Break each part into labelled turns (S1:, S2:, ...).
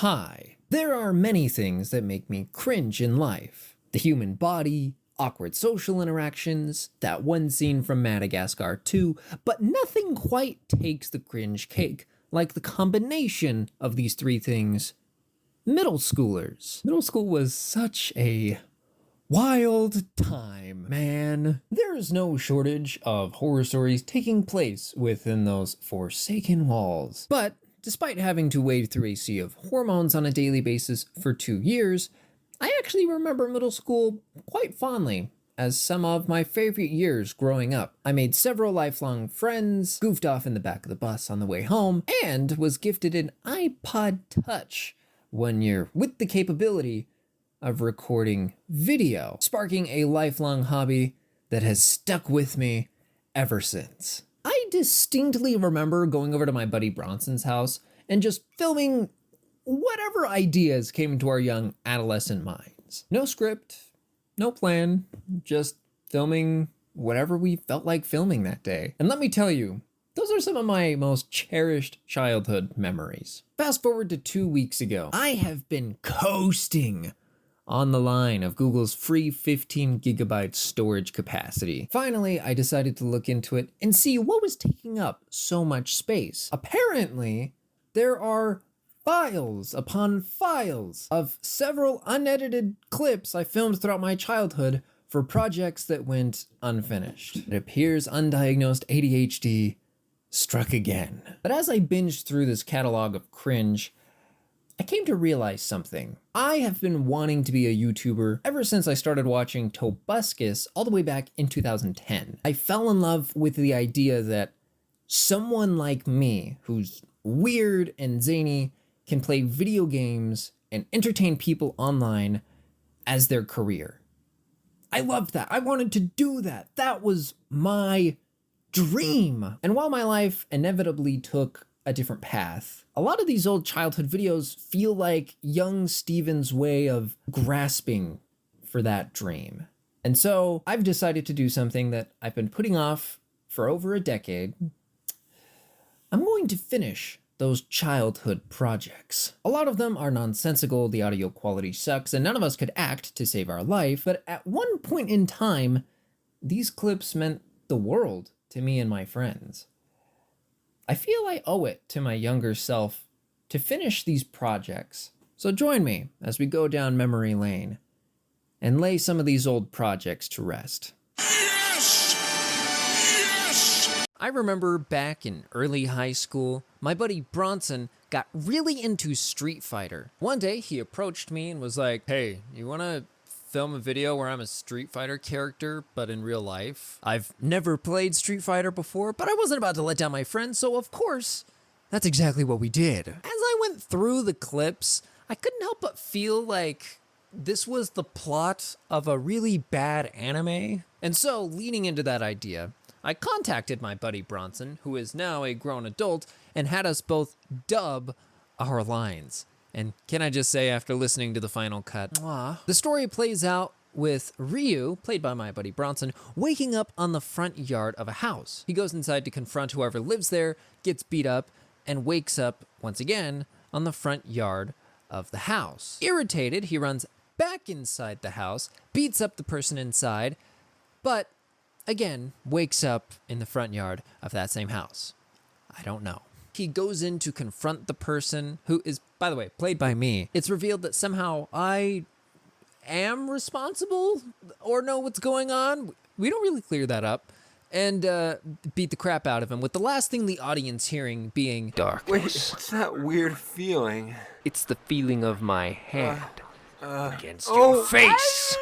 S1: Hi. There are many things that make me cringe in life. The human body, awkward social interactions, that one scene from Madagascar 2, but nothing quite takes the cringe cake like the combination of these three things. Middle schoolers. Middle school was such a wild time, man. There is no shortage of horror stories taking place within those forsaken walls. But despite having to wade through a sea of hormones on a daily basis for 2 years, I actually remember middle school quite fondly as some of my favorite years growing up. I made several lifelong friends, goofed off in the back of the bus on the way home, and was gifted an iPod Touch one year with the capability of recording video, sparking a lifelong hobby that has stuck with me ever since. I distinctly remember going over to my buddy Bronson's house and just filming whatever ideas came into our young adolescent minds. No script, no plan, just filming whatever we felt like filming that day. And let me tell you, those are some of my most cherished childhood memories. Fast forward to 2 weeks ago, I have been coasting on the line of Google's free 15 gigabyte storage capacity. Finally, I decided to look into it and see what was taking up so much space. Apparently, there are files upon files of several unedited clips I filmed throughout my childhood for projects that went unfinished. It appears undiagnosed ADHD struck again. But as I binged through this catalog of cringe, I came to realize something. I have been wanting to be a YouTuber ever since I started watching Tobuscus all the way back in 2010. I fell in love with the idea that someone like me, who's weird and zany, can play video games and entertain people online as their career. I loved that. I wanted to do that. That was my dream. And while my life inevitably took a different path, a lot of these old childhood videos feel like young Steven's way of grasping for that dream. And so I've decided to do something that I've been putting off for over a decade. I'm going to finish those childhood projects. A lot of them are nonsensical, the audio quality sucks, and none of us could act to save our life, but at one point in time, these clips meant the world to me and my friends. I feel I owe it to my younger self to finish these projects. So join me as we go down memory lane and lay some of these old projects to rest. Yes! Yes! I remember back in early high school, my buddy Bronson got really into Street Fighter. One day he approached me and was like, "Hey, you wanna film a video where I'm a Street Fighter character, but in real life?" I've never played Street Fighter before, but I wasn't about to let down my friends, so of course, that's exactly what we did. As I went through the clips, I couldn't help but feel like this was the plot of a really bad anime. And so, leaning into that idea, I contacted my buddy Bronson, who is now a grown adult, and had us both dub our lines. And can I just say, after listening to the final cut, the story plays out with Ryu, played by my buddy Bronson, waking up on the front yard of a house. He goes inside to confront whoever lives there, gets beat up, and wakes up once again on the front yard of the house. Irritated, he runs back inside the house, beats up the person inside, but again, wakes up in the front yard of that same house. I don't know. He goes in to confront the person, who is, by the way, played by me. It's revealed that somehow I am responsible or know what's going on. We don't really clear that up. And beat the crap out of him, with the last thing the audience hearing being darkness.
S2: Wait, what's that weird feeling?
S3: It's the feeling of my hand against your face.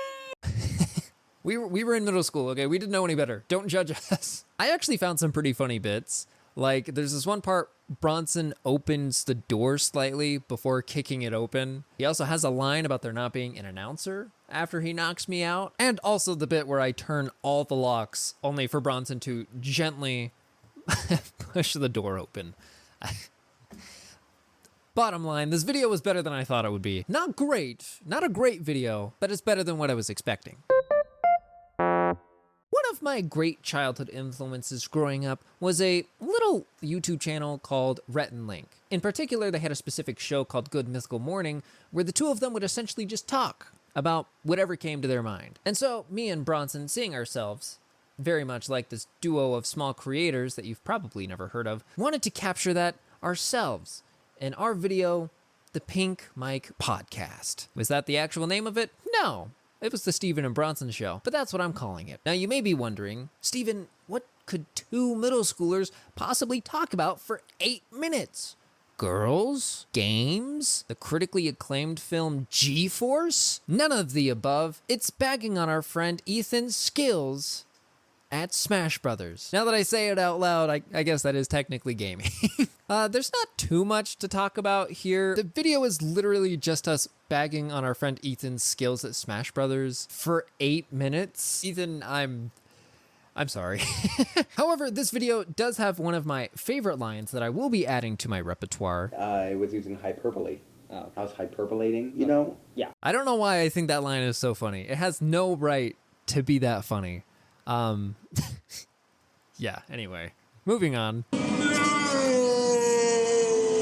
S1: We were in middle school, okay? We didn't know any better. Don't judge us. I actually found some pretty funny bits. Like, there's this one part, Bronson opens the door slightly before kicking it open. He also has a line about there not being an announcer after he knocks me out. And also the bit where I turn all the locks, only for Bronson to gently push the door open. Bottom line, this video was better than I thought it would be. Not great, not a great video, but it's better than what I was expecting. One of of my great childhood influences growing up was a little YouTube channel called Rhett and Link. In particular, they had a specific show called Good Mythical Morning, where the two of them would essentially just talk about whatever came to their mind. And so, me and Bronson, seeing ourselves very much like this duo of small creators that you've probably never heard of, wanted to capture that ourselves in our video, The Pink Mike Podcast. Was that the actual name of it? No. It was the Steven and Bronson Show, but that's what I'm calling it. Now, you may be wondering, Steven, what could two middle schoolers possibly talk about for 8 minutes? Girls? Games? The critically acclaimed film G-Force? None of the above. It's bagging on our friend Ethan's skills at Smash Brothers. Now that I say it out loud, I guess that is technically gaming. There's not too much to talk about here. The video is literally just us bagging on our friend Ethan's skills at Smash Brothers for 8 minutes. Ethan, I'm sorry. However, this video does have one of my favorite lines that I will be adding to my repertoire.
S4: I was using hyperbole. I was hyperbolating, you know? Yeah.
S1: I don't know why I think that line is so funny. It has no right to be that funny. Yeah, anyway. Moving on.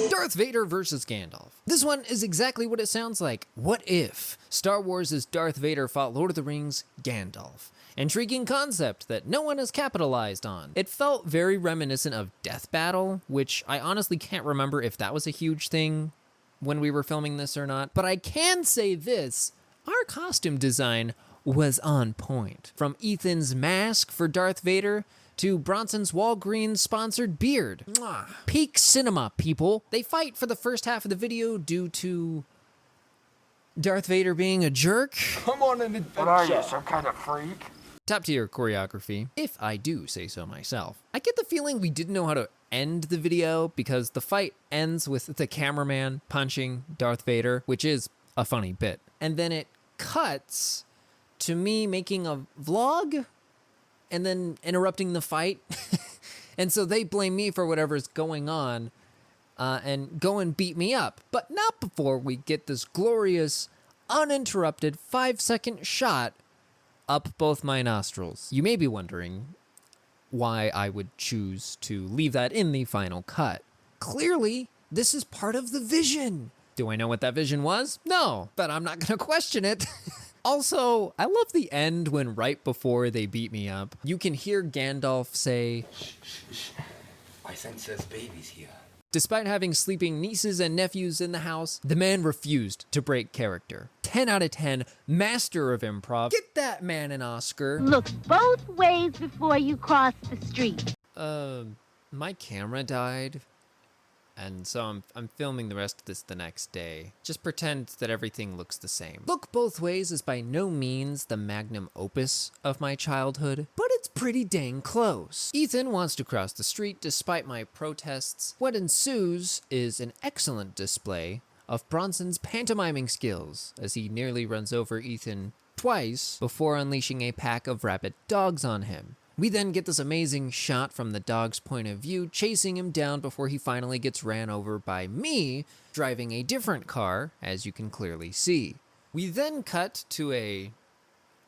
S1: Darth Vader versus Gandalf. This one is exactly what it sounds like. What if Star Wars' Darth Vader fought Lord of the Rings' Gandalf? Intriguing concept that no one has capitalized on. It felt very reminiscent of Death Battle, which I honestly can't remember if that was a huge thing when we were filming this or not. But I can say this, our costume design was on point. From Ethan's mask for Darth Vader to Bronson's Walgreens sponsored beard. Mwah. Peak cinema, people. They fight for the first half of the video due to Darth Vader being a jerk.
S2: Come on an adventure. What are you, some kind of freak?
S1: Top tier choreography, if I do say so myself. I get the feeling we didn't know how to end the video because the fight ends with the cameraman punching Darth Vader, which is a funny bit. And then it cuts to me making a vlog and then interrupting the fight. And so they blame me for whatever's going on and go and beat me up. But not before we get this glorious, uninterrupted 5-second shot up both my nostrils. You may be wondering why I would choose to leave that in the final cut. Clearly, this is part of the vision. Do I know what that vision was? No, but I'm not gonna question it. Also, I love the end when right before they beat me up, you can hear Gandalf say,
S4: Shh, shh, shh. I sense there's babies here.
S1: Despite having sleeping nieces and nephews in the house, the man refused to break character. 10 out of 10, master of improv. Get that man an Oscar.
S5: Look both ways before you cross the street.
S1: My camera died, and so I'm filming the rest of this the next day. Just pretend that everything looks the same. Look Both Ways is by no means the magnum opus of my childhood, but it's pretty dang close. Ethan wants to cross the street despite my protests. What ensues is an excellent display of Bronson's pantomiming skills as he nearly runs over Ethan twice before unleashing a pack of rabid dogs on him. We then get this amazing shot from the dog's point of view, chasing him down before he finally gets ran over by me, driving a different car, as you can clearly see. We then cut to a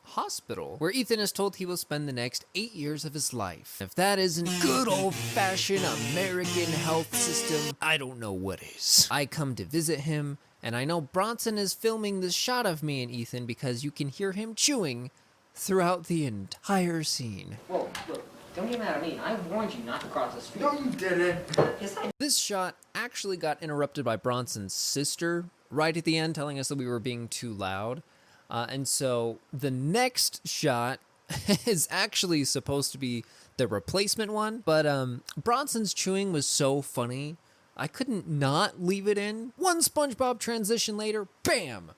S1: hospital, where Ethan is told he will spend the next 8 years of his life. If that isn't good old-fashioned American health system, I don't know what is. I come to visit him, and I know Bronson is filming this shot of me and Ethan because you can hear him chewing throughout the entire scene.
S6: Whoa, look, don't get mad at me. I warned you not to cross the street.
S2: No, you didn't.
S6: Yes, I
S1: This shot actually got interrupted by Bronson's sister right at the end, telling us that we were being too loud. And so the next shot is actually supposed to be the replacement one, but Bronson's chewing was so funny, I couldn't not leave it in. One SpongeBob transition later, bam!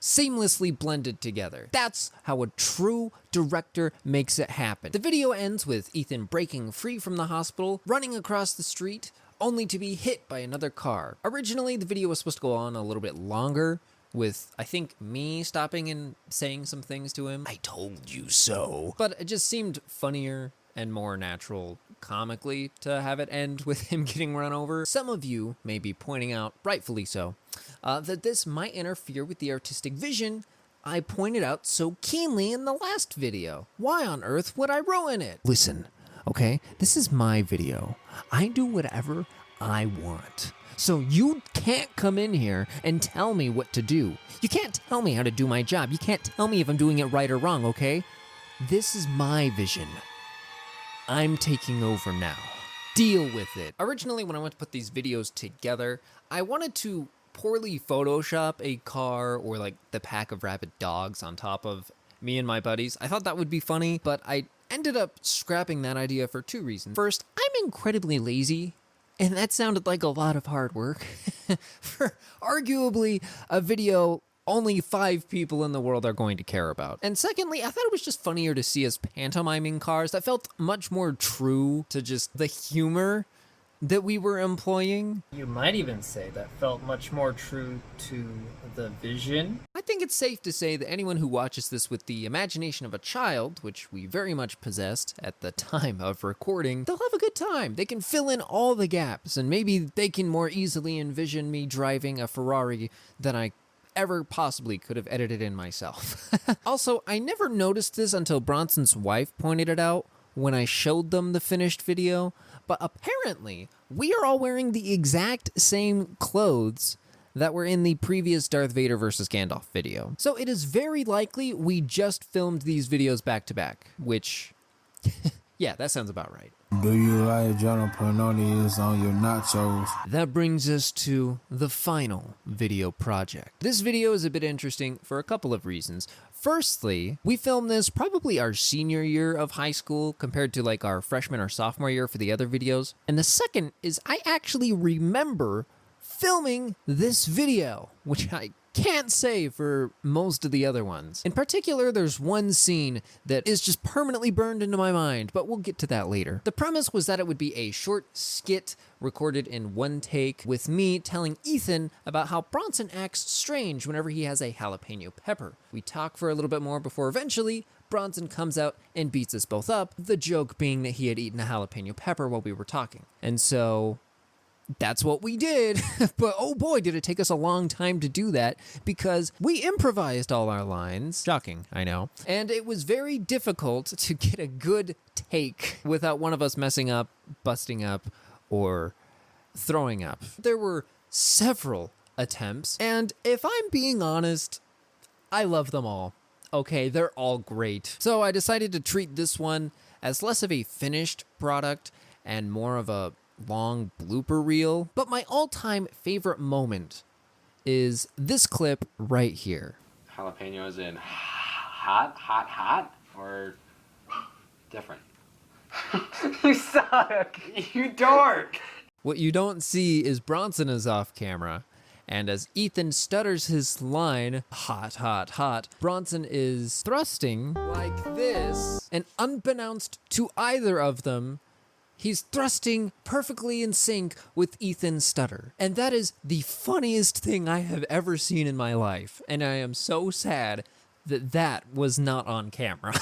S1: Seamlessly blended together. That's how a true director makes it happen. The video ends with Ethan breaking free from the hospital, running across the street, only to be hit by another car. Originally, the video was supposed to go on a little bit longer, with, I think, me stopping and saying some things to him. I told you so. But it just seemed funnier and more natural comically to have it end with him getting run over. Some of you may be pointing out, rightfully so, that this might interfere with the artistic vision I pointed out so keenly in the last video. Why on earth would I ruin it? Listen, okay? This is my video. I do whatever I want. So you can't come in here and tell me what to do. You can't tell me how to do my job. You can't tell me if I'm doing it right or wrong, okay? This is my vision. I'm taking over now. Deal with it. Originally, when I went to put these videos together, I wanted to poorly Photoshop a car or like the pack of rabid dogs on top of me and my buddies. I thought that would be funny, but I ended up scrapping that idea for two reasons. First, I'm incredibly lazy, and that sounded like a lot of hard work for arguably a video only 5 people in the world are going to care about. And secondly, I thought it was just funnier to see us pantomiming cars. That felt much more true to just the humor that we were employing.
S7: You might even say that felt much more true to the vision.
S1: I think it's safe to say that anyone who watches this with the imagination of a child, which we very much possessed at the time of recording, they'll have a good time. They can fill in all the gaps, and maybe they can more easily envision me driving a Ferrari than I ever possibly could have edited in myself. Also, I never noticed this until Bronson's wife pointed it out when I showed them the finished video, but apparently we are all wearing the exact same clothes that were in the previous Darth Vader versus Gandalf video. So it is very likely we just filmed these videos back to back, which, yeah, that sounds about right.
S8: Do you like jalapenos on your nachos?
S1: That brings us to the final video project. This video is a bit interesting for a couple of reasons. Firstly, we filmed this probably our senior year of high school compared to like our freshman or sophomore year for the other videos. And the second is I actually remember filming this video, which I can't say for most of the other ones. In particular, there's one scene that is just permanently burned into my mind, but we'll get to that later. The premise was that it would be a short skit recorded in one take with me telling Ethan about how Bronson acts strange whenever he has a jalapeno pepper. We talk for a little bit more before eventually Bronson comes out and beats us both up, the joke being that he had eaten a jalapeno pepper while we were talking. And so that's what we did, but oh boy, did it take us a long time to do that because we improvised all our lines. Shocking, I know. And it was very difficult to get a good take without one of us messing up, busting up, or throwing up. There were several attempts, and if I'm being honest, I love them all. Okay, they're all great. So I decided to treat this one as less of a finished product and more of a long blooper reel. But my all-time favorite moment is this clip right here.
S4: Jalapenos in hot, or different?
S6: You suck!
S4: You dork!
S1: What you don't see is Bronson is off camera, and as Ethan stutters his line, hot, Bronson is thrusting like this, and unbeknownst to either of them, he's thrusting perfectly in sync with Ethan's stutter. And that is the funniest thing I have ever seen in my life. And I am so sad that that was not on camera.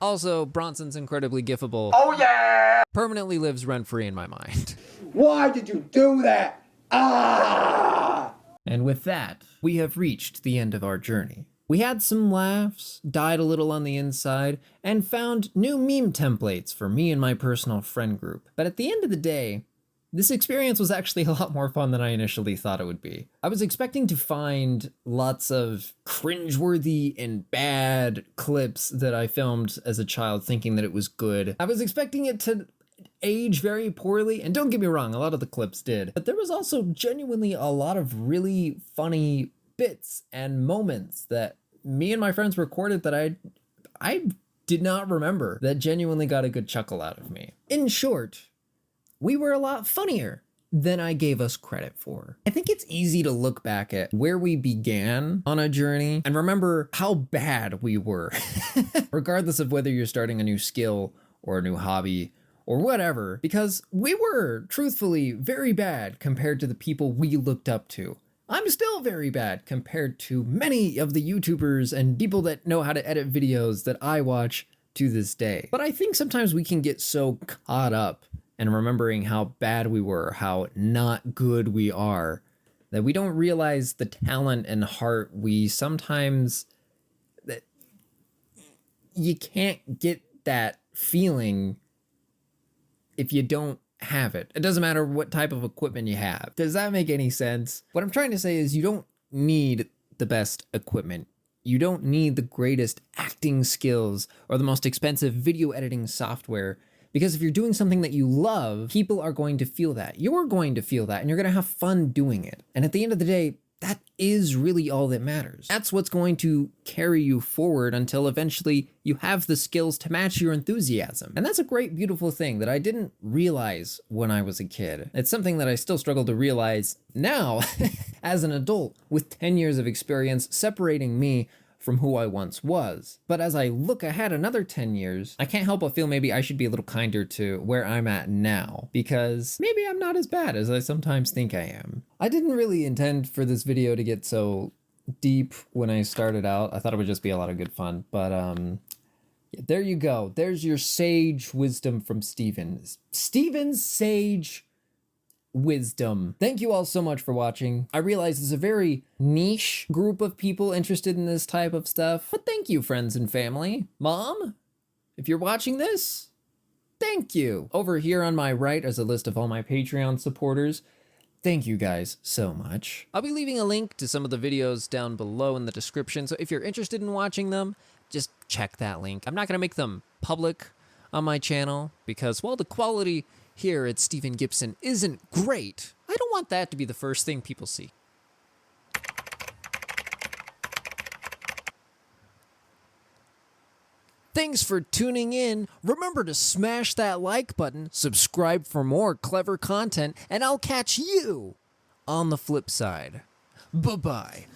S1: Also, Bronson's incredibly gifable.
S2: Oh yeah!
S1: Permanently lives rent-free in my mind.
S4: Why did you do that? Ah!
S1: And with that, we have reached the end of our journey. We had some laughs, died a little on the inside, and found new meme templates for me and my personal friend group. But at the end of the day, this experience was actually a lot more fun than I initially thought it would be. I was expecting to find lots of cringeworthy and bad clips that I filmed as a child thinking that it was good. I was expecting it to age very poorly, and don't get me wrong, a lot of the clips did. But there was also genuinely a lot of really funny bits and moments that me and my friends recorded that I did not remember that genuinely got a good chuckle out of me. In short, we were a lot funnier than I gave us credit for. I think it's easy to look back at where we began on a journey and remember how bad we were, regardless of whether you're starting a new skill or a new hobby or whatever, because we were truthfully very bad compared to the people we looked up to. I'm still very bad compared to many of the YouTubers and people that know how to edit videos that I watch to this day. But I think sometimes we can get so caught up in remembering how bad we were, how not good we are, that we don't realize the talent and heart we sometimes, that you can't get that feeling if you don't have it. It doesn't matter what type of equipment you have. Does that make any sense? What I'm trying to say is you don't need the best equipment. You don't need the greatest acting skills or the most expensive video editing software, because if you're doing something that you love, people are going to feel that. You're going to feel that, and you're going to have fun doing it. And at the end of the day, that is really all that matters. That's what's going to carry you forward until eventually you have the skills to match your enthusiasm. And that's a great, beautiful thing that I didn't realize when I was a kid. It's something that I still struggle to realize now as an adult, with 10 years of experience separating me from who I once was. But as I look ahead another 10 years, I can't help but feel maybe I should be a little kinder to where I'm at now, because maybe I'm not as bad as I sometimes think I am. I didn't really intend for this video to get so deep when I started out. I thought it would just be a lot of good fun, but yeah, there you go. There's your sage wisdom from Steven. Steven's sage wisdom. Thank you all so much for watching. I realize there's a very niche group of people interested in this type of stuff, but thank you, friends and family. Mom, if you're watching this, thank you. Over here on my right is a list of all my Patreon supporters. Thank you guys so much. I'll be leaving a link to some of the videos down below in the description, so if you're interested in watching them, just check that link. I'm not gonna make them public on my channel because while the quality here at Stephen Gibson isn't great, I don't want that to be the first thing people see. Thanks for tuning in. Remember to smash that like button, subscribe for more clever content, and I'll catch you on the flip side. Bye-bye.